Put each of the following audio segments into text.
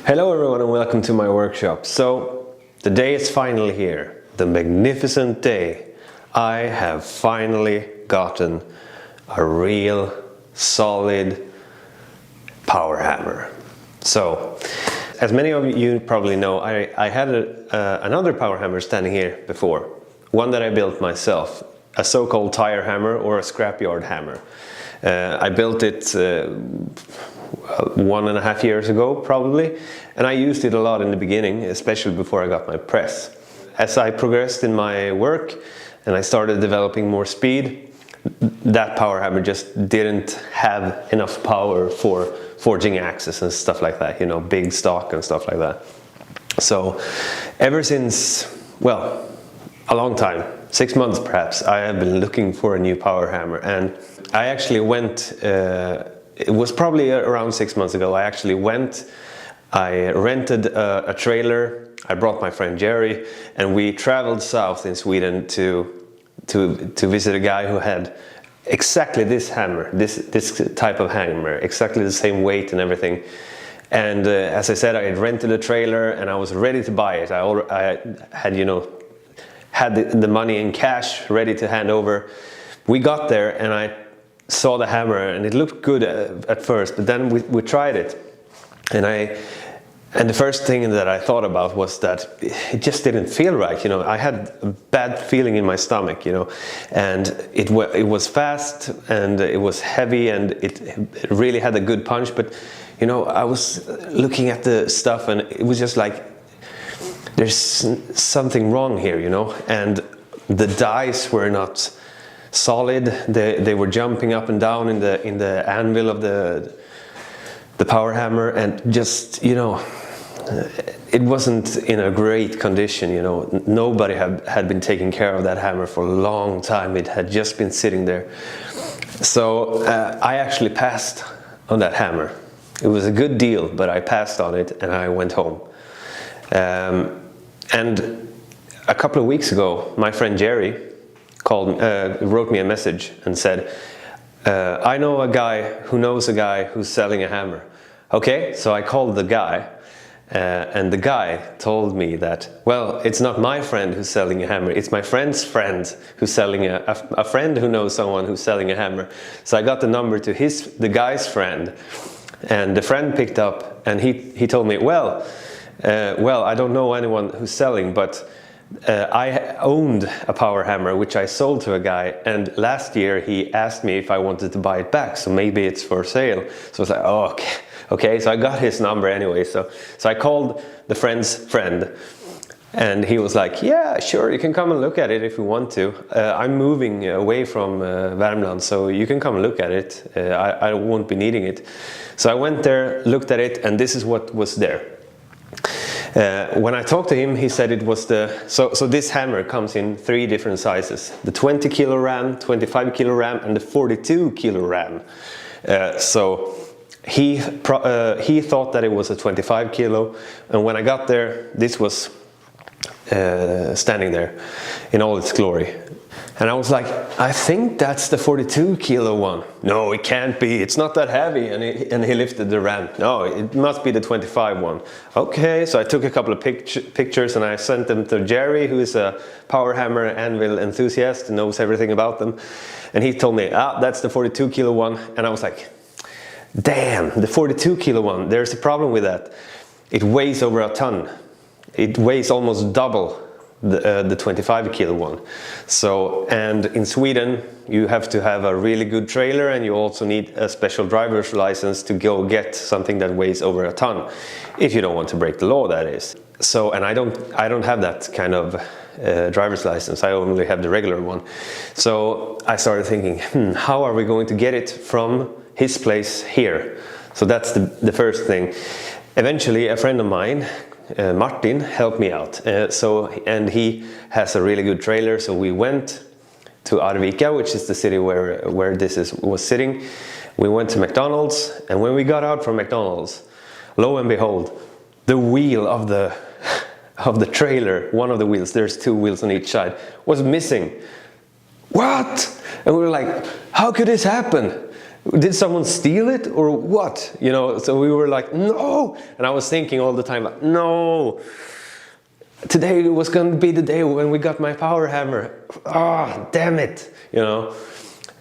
Hello everyone and welcome to my workshop. So the day is finally here, the magnificent day. I have finally gotten a real solid power hammer. So as many of you probably know, I had another power hammer standing here before, one that I built myself, a so-called tire hammer or a scrapyard hammer. I built it 1.5 years ago probably, and I used it a lot in the beginning, especially before I got my press. As I progressed in my work and I started developing more speed, that power hammer just didn't have enough power for forging axes and stuff like that, you know, big stock and stuff like that. So ever since, well, a long time, 6 months perhaps, I have been looking for a new power hammer, and I actually went, it was probably around 6 months ago, I rented a trailer, I brought my friend Jerry, and we traveled south in Sweden to visit a guy who had exactly this hammer, this type of hammer, exactly the same weight and everything. And as I said, I had rented a trailer and I was ready to buy it. I had, you know, had the money in cash ready to hand over. We got there and I saw the hammer and it looked good at first, but then we tried it, and the first thing that I thought about was that it just didn't feel right. You know, I had a bad feeling in my stomach, you know, and it was fast and it was heavy and it really had a good punch, but you know, I was looking at the stuff and it was just like, there's something wrong here, you know, and the dies were not solid. They were jumping up and down in the anvil of the power hammer, and just, you know, it wasn't in a great condition, you know. Nobody had been taking care of that hammer for a long time. It had just been sitting there. So I actually passed on that hammer. It was a good deal, but I passed on it and I went home. And a couple of weeks ago, my friend Jerry wrote me a message and said, I know a guy who knows a guy who's selling a hammer. Okay, so I called the guy, and the guy told me that, well, it's not my friend who's selling a hammer, it's my friend's friend who's selling a friend who knows someone who's selling a hammer. So I got the number to the guy's friend, and the friend picked up and he told me, well, I don't know anyone who's selling, but I owned a power hammer which I sold to a guy, and last year he asked me if I wanted to buy it back, so maybe it's for sale. So I was like, oh, okay, so I got his number anyway. So I called the friend's friend, and he was like, yeah, sure, you can come and look at it if you want to. I'm moving away from Värmland, so you can come and look at it. I won't be needing it. So I went there, looked at it, and this is what was there. When I talked to him, he said it was so this hammer comes in 3 different sizes: the 20 kilo ram, 25 kilo ram, and the 42 kilo ram. So he thought that it was a 25 kilo, and when I got there, this was standing there in all its glory. And I was like, I think that's the 42 kilo one. No, it can't be, it's not that heavy. And he lifted the ram. No, it must be the 25 one. Okay, so I took a couple of pictures and I sent them to Jerry, who is a power hammer anvil enthusiast, knows everything about them. And he told me, that's the 42 kilo one. And I was like, damn, the 42 kilo one, there's a problem with that. It weighs over a ton. It weighs almost double the 25 kilo one. So, and in Sweden you have to have a really good trailer, and you also need a special driver's license to go get something that weighs over a ton, if you don't want to break the law, that is. So, and I don't have that kind of driver's license. I only have the regular one. So I started thinking, how are we going to get it from his place here? So that's the first thing. Eventually a friend of mine, Martin, helped me out. And he has a really good trailer, so we went to Arvika, which is the city where this was sitting. We went to McDonald's, and when we got out from McDonald's, lo and behold, the wheel of the trailer, one of the wheels, there's 2 wheels on each side, was missing. What? And we were like, how could this happen? did someone steal it or what? You know, so we were like, no. And I was thinking all the time, like, no. Today was going to be the day when we got my power hammer. Ah, damn it, you know.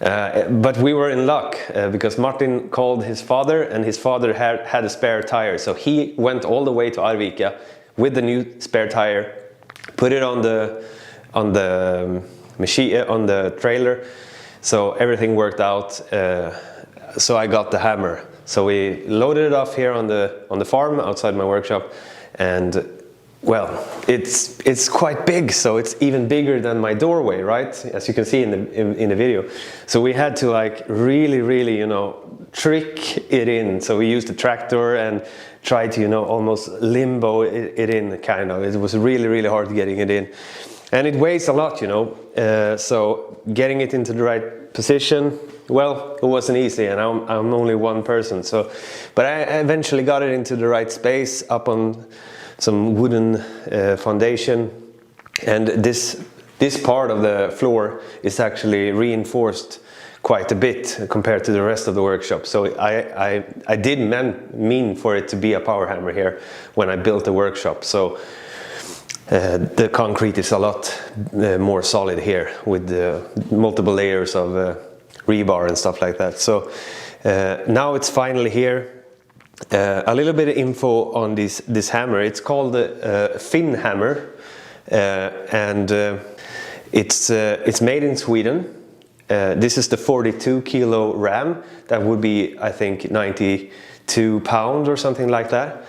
But we were in luck because Martin called his father, and his father had a spare tire. So he went all the way to Arvika with the new spare tire, put it on the machine, on the trailer. So everything worked out. So I got the hammer. So we loaded it off here on the farm outside my workshop, and well, it's quite big, so it's even bigger than my doorway, right? As you can see in the video. So we had to like really, you know, trick it in. So we used a tractor and tried to, you know, almost limbo it in, kind of. It was really hard getting it in, and it weighs a lot, you know. So getting it into the right position, well, it wasn't easy, and I'm only one person. So, but I eventually got it into the right space up on some wooden foundation, and this part of the floor is actually reinforced quite a bit compared to the rest of the workshop. So I did mean for it to be a power hammer here when I built the workshop. So the concrete is a lot more solid here with multiple layers of rebar and stuff like that. So now it's finally here. A little bit of info on this hammer. It's called the Finn hammer, and it's made in Sweden. This is the 42 kilo ram. That would be, I think, 92 pounds or something like that.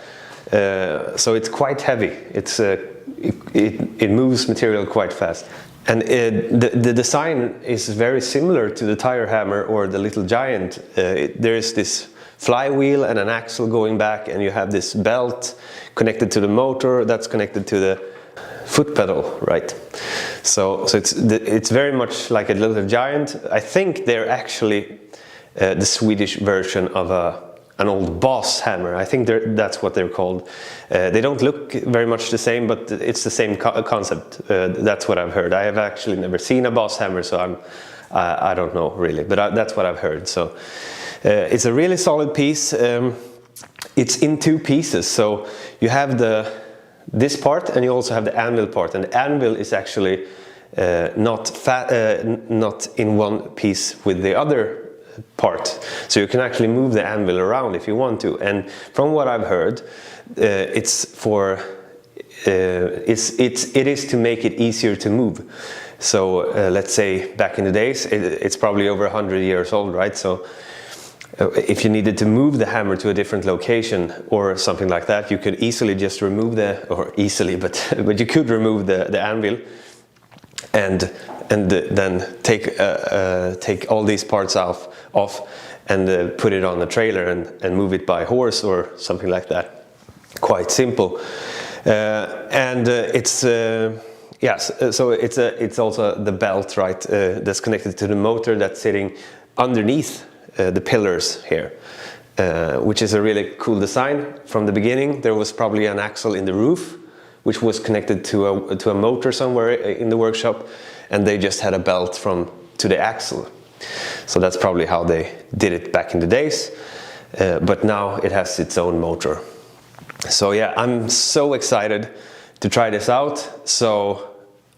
So it's quite heavy. It moves material quite fast. And the design is very similar to the tire hammer or the Little Giant. There is this flywheel and an axle going back, and you have this belt connected to the motor that's connected to the foot pedal, right? So it's very much like a Little Giant. I think they're actually the Swedish version of an old Boss hammer. I think that's what they're called. They don't look very much the same, but it's the same concept. That's what I've heard. I have actually never seen a Boss hammer, so I don't know really, but that's what I've heard. So it's a really solid piece. It's in two pieces, so you have this part and you also have the anvil part, and the anvil is actually not in one piece with the other part, so you can actually move the anvil around if you want to. And from what I've heard, it is to make it easier to move. So let's say back in the days, it's probably over 100 years old, right? So if you needed to move the hammer to a different location or something like that, you could easily just remove but you could remove the anvil and then take all these parts off and put it on the trailer and move it by horse or something like that. Quite simple. Yes, so it's also the belt, right, that's connected to the motor that's sitting underneath the pillars here, which is a really cool design. From the beginning there was probably an axle in the roof which was connected to a motor somewhere in the workshop, and they just had a belt to the axle. So that's probably how they did it back in the days, but now it has its own motor. So yeah, I'm so excited to try this out. So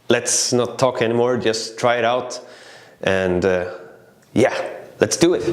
let's not talk anymore, just try it out, and yeah, let's do it.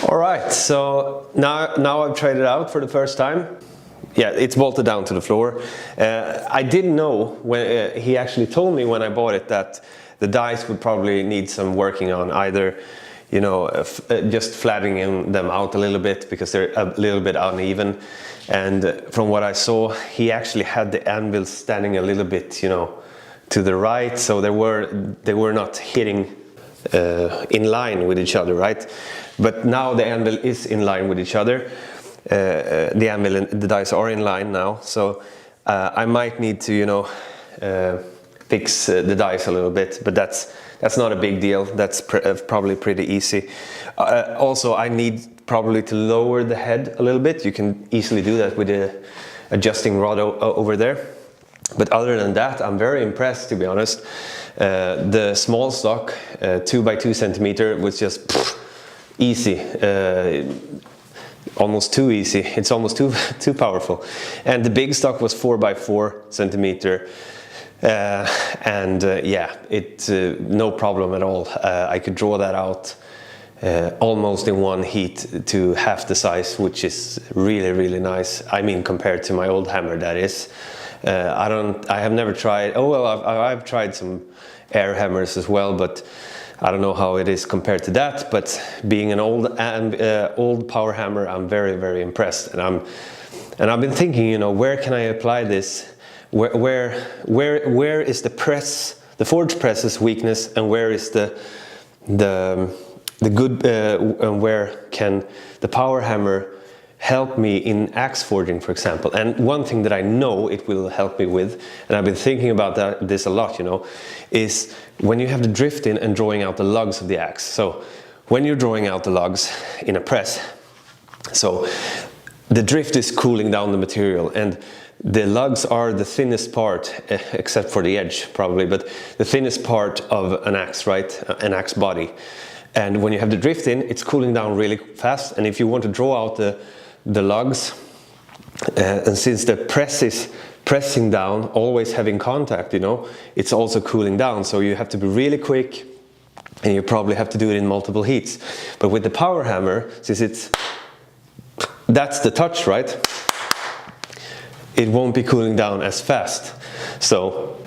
Alright, so now I've tried it out for the first time. Yeah, it's bolted down to the floor. I didn't know, when he actually told me when I bought it, that the dies would probably need some working on. Either you know, just flattening them out a little bit because they're a little bit uneven. And from what I saw, he actually had the anvils standing a little bit, you know, to the right, so they were not hitting in line with each other, right? But now the anvil is in line with each other. The anvil and the dice are in line now, so I might need to, you know, fix the dice a little bit, but that's not a big deal. That's probably pretty easy. Also, I need probably to lower the head a little bit. You can easily do that with the adjusting rod over there. But other than that, I'm very impressed, to be honest. The small stock, 2 by 2 centimeter, was just easy. Almost too easy. It's almost too powerful. And the big stock was 4 by 4 centimeter. Yeah, it no problem at all. I could draw that out almost in one heat to half the size, which is really nice. I mean, compared to my old hammer, that is. I have never tried. Oh well, I've tried some air hammers as well, but I don't know how it is compared to that. But being an old power hammer, I'm very impressed, and I've been thinking, you know, where can I apply this? Where is the press, the forge press's weakness, and where is the good, and where can the power hammer help me in axe forging, for example? And one thing that I know it will help me with, and I've been thinking about this a lot, you know, is when you have the drift in and drawing out the lugs of the axe. So when you're drawing out the lugs in a press, so the drift is cooling down the material, and the lugs are the thinnest part, except for the edge probably, but the thinnest part of an axe, right? An axe body. And when you have the drift in, it's cooling down really fast, and if you want to draw out the lugs, and since the press is pressing down, always having contact, you know, it's also cooling down, so you have to be really quick, and you probably have to do it in multiple heats. But with the power hammer, since that's the touch, right, it won't be cooling down as fast. So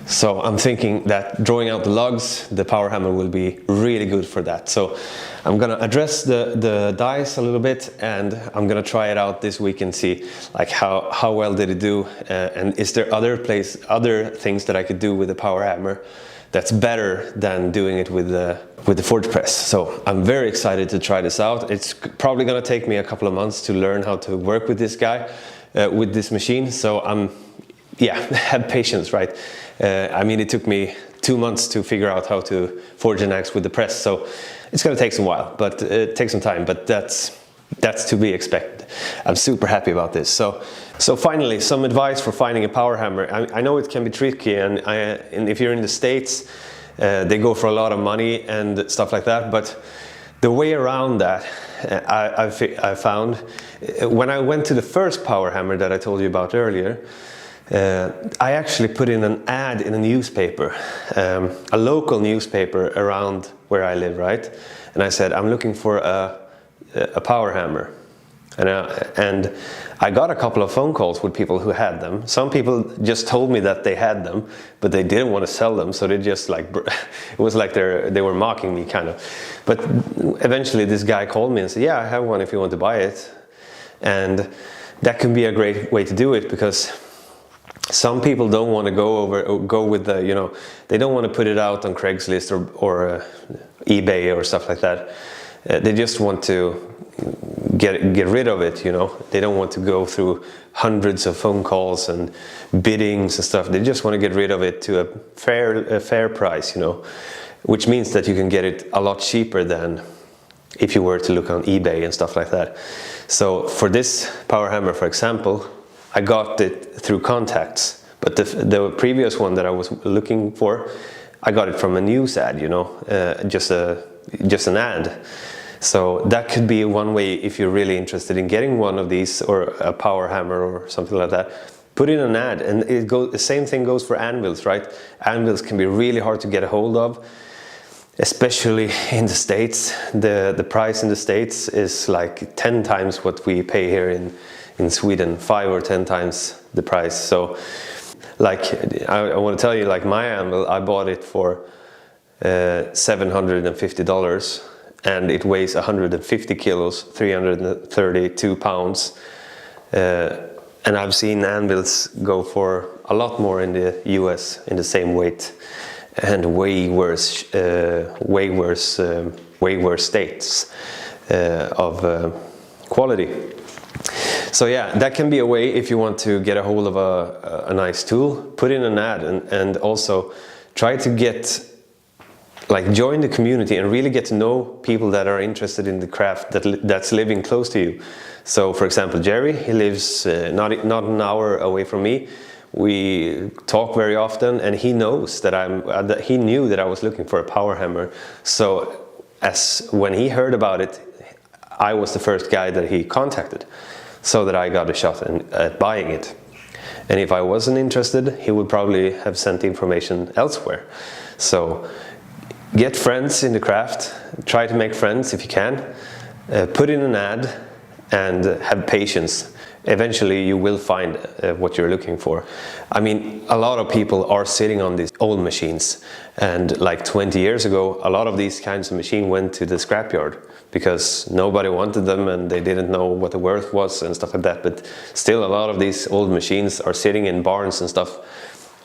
I'm thinking that drawing out the lugs, the power hammer will be really good for that. So I'm gonna address the dice a little bit, and I'm gonna try it out this week and see like how well did it do, and is there other things that I could do with the power hammer that's better than doing it with the forge press. So I'm very excited to try this out. It's probably gonna take me a couple of months to learn how to work with this guy, with this machine. So have patience, right? I mean, it took me 2 months to figure out how to forge an axe with the press, so it's gonna take some while, but take some time, but that's to be expected. I'm super happy about this. So finally, some advice for finding a power hammer. I know it can be tricky, and if you're in the States, they go for a lot of money and stuff like that, but the way around that, I found, when I went to the first power hammer that I told you about earlier, I actually put in an ad in a newspaper, a local newspaper around where I live, right? And I said, I'm looking for a power hammer. And I got a couple of phone calls with people who had them. Some people just told me that they had them, but they didn't want to sell them, so they just like, it was like they were mocking me, kind of. But eventually this guy called me and said, yeah, I have one if you want to buy it. And that can be a great way to do it, because some people don't want to go with the, you know, they don't want to put it out on Craigslist or eBay or stuff like that. They just want to get rid of it, you know. They don't want to go through hundreds of phone calls and biddings and stuff. They just want to get rid of it to a fair price, you know, which means that you can get it a lot cheaper than if you were to look on eBay and stuff like that. So for this power hammer, for example, I got it through contacts, but the previous one that I was looking for, I got it from a news ad, you know, just an ad. So that could be one way if you're really interested in getting one of these, or a power hammer or something like that. Put in an ad, and the same thing goes for anvils, right? Anvils can be really hard to get a hold of, especially in the States. The price in the States is like 10 times what we pay here in Sweden, 5 or 10 times the price. So like, I want to tell you, like my anvil, I bought it for $750, and it weighs 150 kilos, 332 pounds. And I've seen anvils go for a lot more in the US in the same weight, and way worse states of quality. So yeah, that can be a way if you want to get a hold of a nice tool. Put in an ad, and also try to join the community and really get to know people that are interested in the craft that's living close to you. So for example, Jerry, he lives not an hour away from me. We talk very often, and he knows that he knew that I was looking for a power hammer. So when he heard about it, I was the first guy that he contacted, so that I got a shot at buying it. And if I wasn't interested, he would probably have sent the information elsewhere. So get friends in the craft, try to make friends if you can, put in an ad, and have patience. Eventually you will find what you're looking for. I mean, a lot of people are sitting on these old machines, and like 20 years ago, a lot of these kinds of machines went to the scrapyard because nobody wanted them and they didn't know what the worth was and stuff like that. But still, a lot of these old machines are sitting in barns and stuff,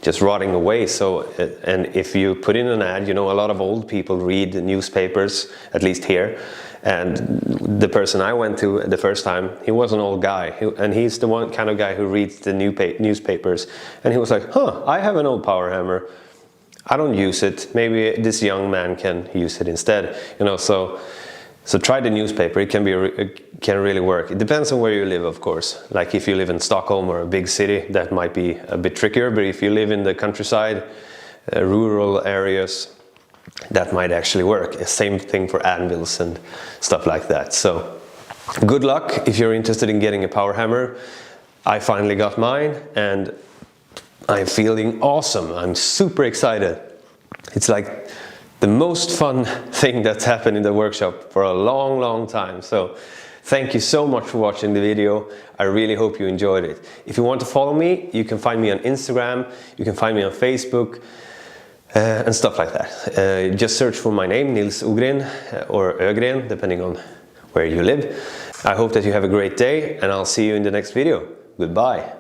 just rotting away. So, and if you put in an ad, you know, a lot of old people read newspapers, at least here. And the person I went to the first time, he was an old guy, and he's the one kind of guy who reads the newspapers. And he was like, huh, I have an old power hammer. I don't use it. Maybe this young man can use it instead. You know, so try the newspaper. It can really work. It depends on where you live, of course. Like if you live in Stockholm or a big city, that might be a bit trickier. But if you live in the countryside, rural areas, that might actually work. Same thing for anvils and stuff like that. So good luck if you're interested in getting a power hammer. I finally got mine and I'm feeling awesome. I'm super excited. It's like the most fun thing that's happened in the workshop for a long time. So thank you so much for watching the video. I really hope you enjoyed it. If you want to follow me, you can find me on Instagram, you can find me on Facebook, and stuff like that. Just search for my name, Nils Ogren, or Ögren, depending on where you live. I hope that you have a great day, and I'll see you in the next video. Goodbye.